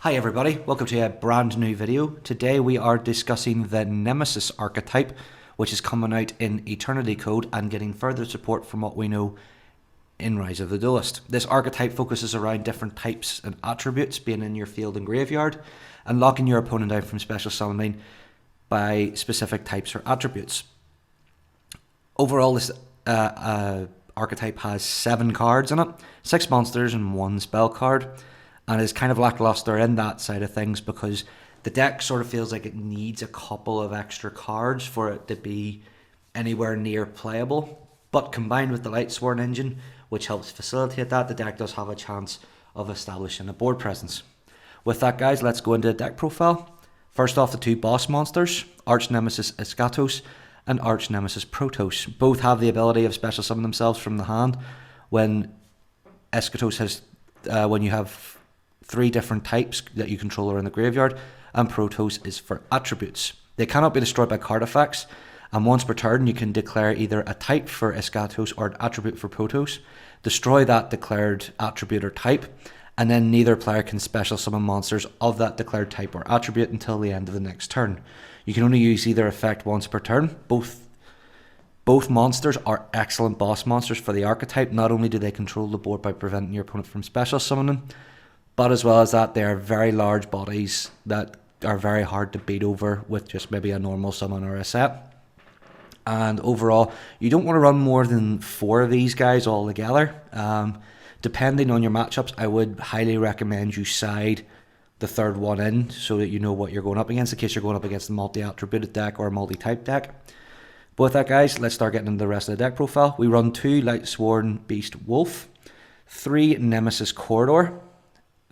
Hi everybody, welcome to a brand new video. Today we are discussing the Nemesys archetype, which is coming out in Eternity Code and getting further support from what we know in Rise of the Duelist. This archetype focuses around different types and attributes being in your field and graveyard, and locking your opponent out from special summoning by specific types or attributes. Overall, this archetype has 7 cards in it, 6 monsters and 1 spell card, and is kind of lackluster in that side of things because the deck sort of feels like it needs a couple of extra cards for it to be anywhere near playable. But combined with the Lightsworn engine, which helps facilitate that, the deck does have a chance of establishing a board presence. With that, guys, let's go into the deck profile. First off, the 2 boss monsters, Arch Nemesis Eschatos and Arch Nemesis Protos. Both have the ability of special summon themselves from the hand. When Eschatos has, when you have 3 different types that you control are in the graveyard, and Protos is for attributes. They cannot be destroyed by card effects, and once per turn you can declare either a type for Eschatos or an attribute for Protos, destroy that declared attribute or type, and then neither player can special summon monsters of that declared type or attribute until the end of the next turn. You can only use either effect once per turn. Both monsters are excellent boss monsters for the archetype. Not only do they control the board by preventing your opponent from special summoning, but as well as that, they are very large bodies that are very hard to beat over with just maybe a normal summon or a set. And overall, you don't want to run more than 4 of these guys all together. Depending on your matchups, I would highly recommend you side the third one in so that you know what you're going up against in case you're going up against a multi-attributed deck or a multi-type deck. But with that, guys, let's start getting into the rest of the deck profile. We run 2 Lightsworn Beast Wolf, 3 Nemesis Corridor,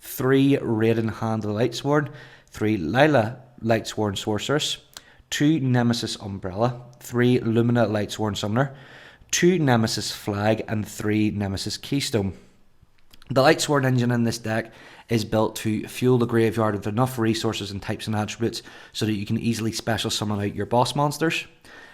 3 Raiden Hand of the Lightsworn, 3 Lila Lightsworn Sorceress, 2 Nemesis Umbrella, 3 Lumina Lightsworn Summoner, 2 Nemesis Flag, and 3 Nemesis Keystone. The Lightsworn engine in this deck is built to fuel the graveyard with enough resources and types and attributes so that you can easily special summon out your boss monsters.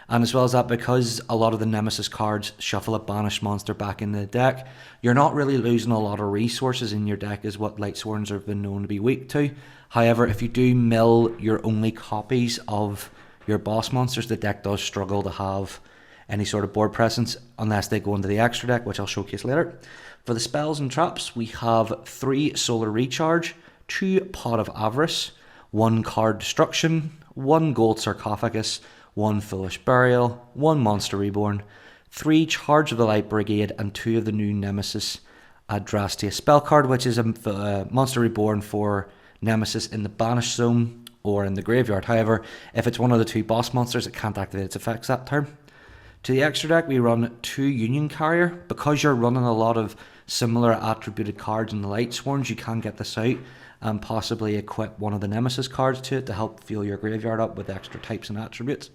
And as well as that, because a lot of the Nemesis cards shuffle a banished monster back in the deck, you're not really losing a lot of resources in your deck is what Lightsworns have been known to be weak to. However, if you do mill your only copies of your boss monsters, the deck does struggle to have any sort of board presence unless they go into the extra deck, which I'll showcase later. For the spells and traps, we have 3 Solar Recharge, 2 Pot of Avarice, 1 Card Destruction, 1 Gold Sarcophagus, 1 Foolish Burial, 1 Monster Reborn, 3 Charge of the Light Brigade, and 2 of the new Nemesis Adrastea spell card, which is a Monster Reborn for Nemesis in the Banished Zone or in the graveyard. However, if it's one of the 2 boss monsters, it can't activate its effects that turn. To the extra deck, we run 2 Union Carrier. Because you're running a lot of similar attributed cards in the Lightsworns, you can get this out and possibly equip one of the Nemesis cards to it to help fuel your graveyard up with extra types and attributes.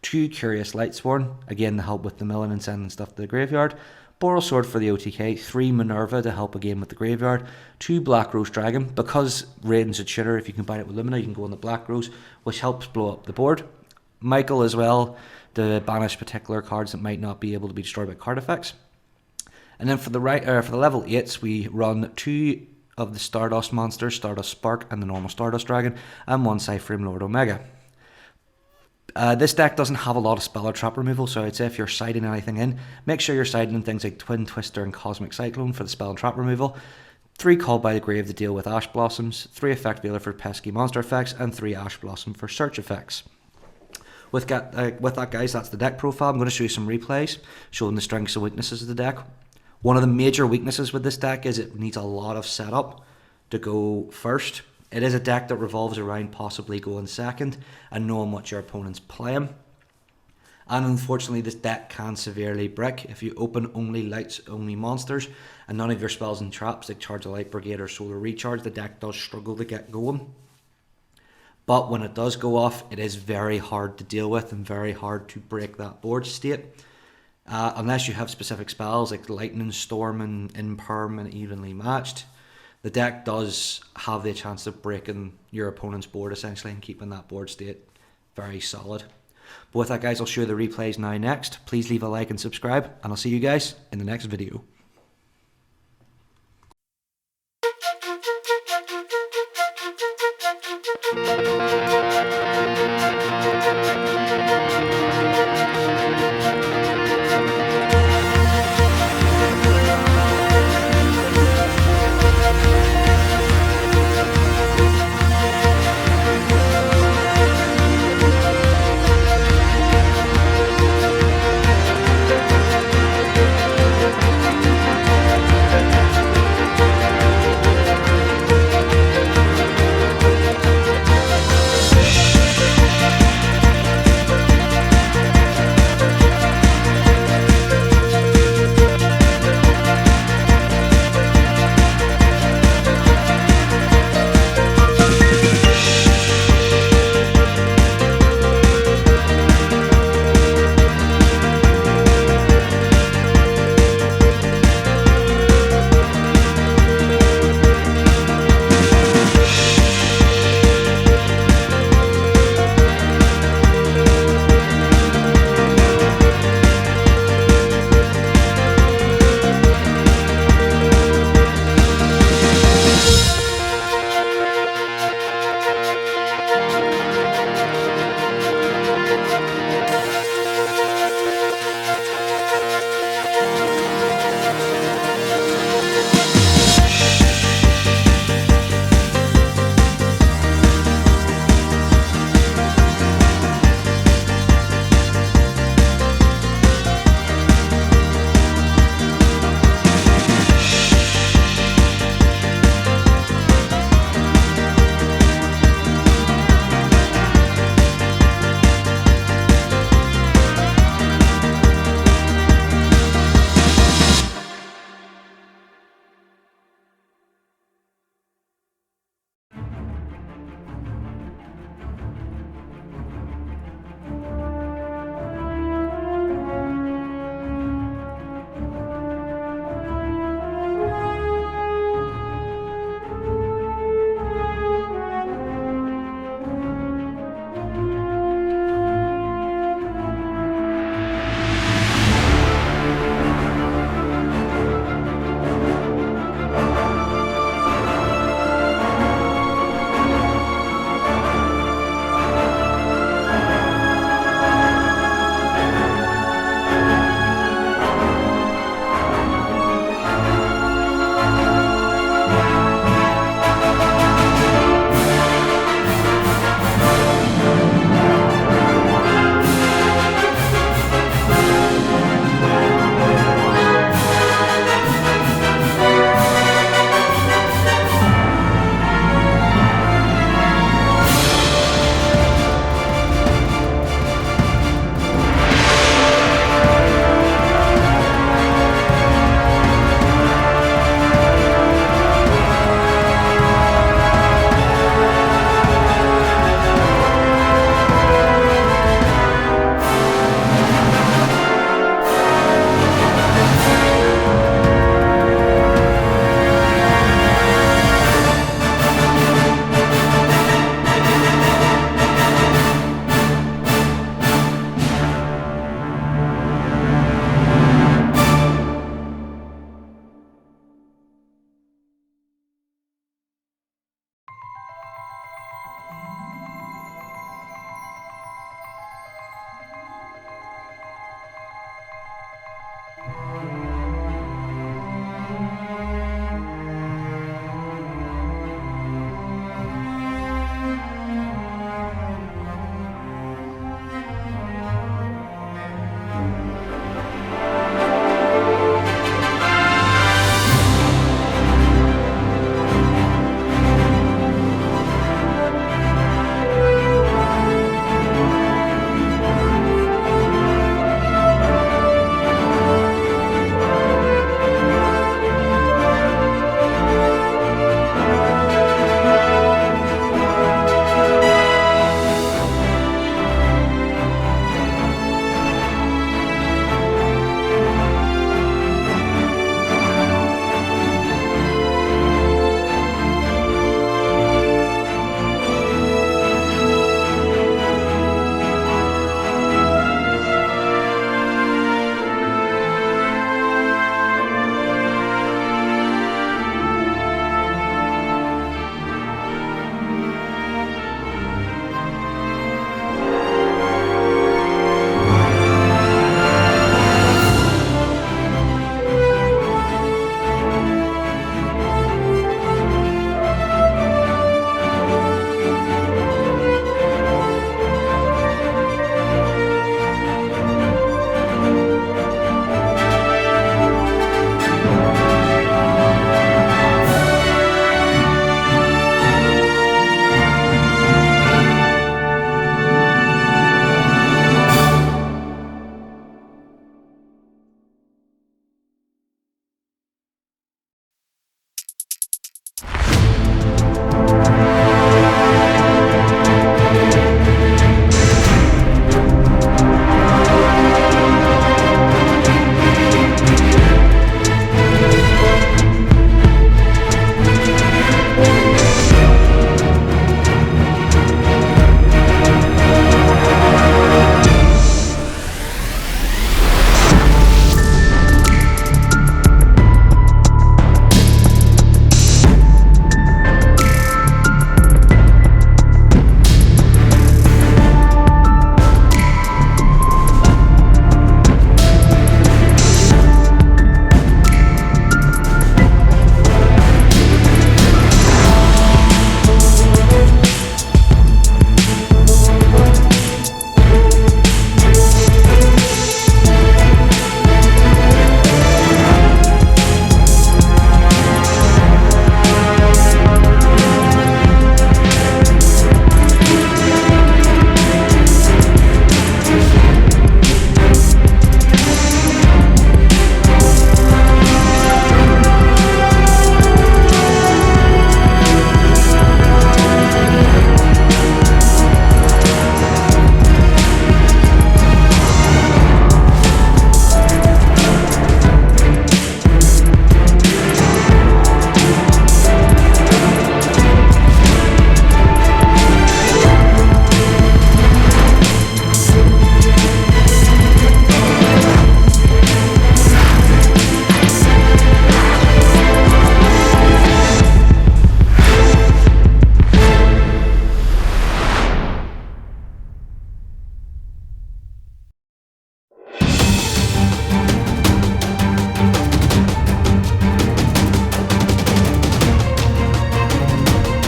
2 Curious Lightsworn, again to help with the milling and sending stuff to the graveyard. Boral Sword for the OTK, 3 Minerva to help again with the graveyard, 2 Black Rose Dragon. Because Raiden's a cheater, if you combine it with Lumina, you can go on the Black Rose, which helps blow up the board. Michael as well, to banish particular cards that might not be able to be destroyed by card effects. And then for the level 8s, we run 2 of the Stardust monsters, Stardust Spark and the normal Stardust Dragon, and 1 Cyframe Lord Omega. This deck doesn't have a lot of spell or trap removal, so I'd say if you're siding anything in, make sure you're siding in things like Twin Twister and Cosmic Cyclone for the spell and trap removal, 3 Called by the Grave to deal with Ash Blossoms, 3 Effect Veiler for pesky monster effects, and 3 Ash Blossom for search effects. With that, guys, that's the deck profile. I'm going to show you some replays showing the strengths and weaknesses of the deck. One of the major weaknesses with this deck is it needs a lot of setup to go first. It is a deck that revolves around possibly going second and knowing what your opponent's playing. And unfortunately, this deck can severely brick. If you open only lights, only monsters, and none of your spells and traps like Charge of Light Brigade or Solar Recharge, the deck does struggle to get going. But when it does go off, it is very hard to deal with and very hard to break that board state. Unless you have specific spells like Lightning Storm and Imperm and Evenly Matched, the deck does have the chance of breaking your opponent's board essentially and keeping that board state very solid. But with that, guys, I'll show you the replays now next. Please leave a like and subscribe, and I'll see you guys in the next video.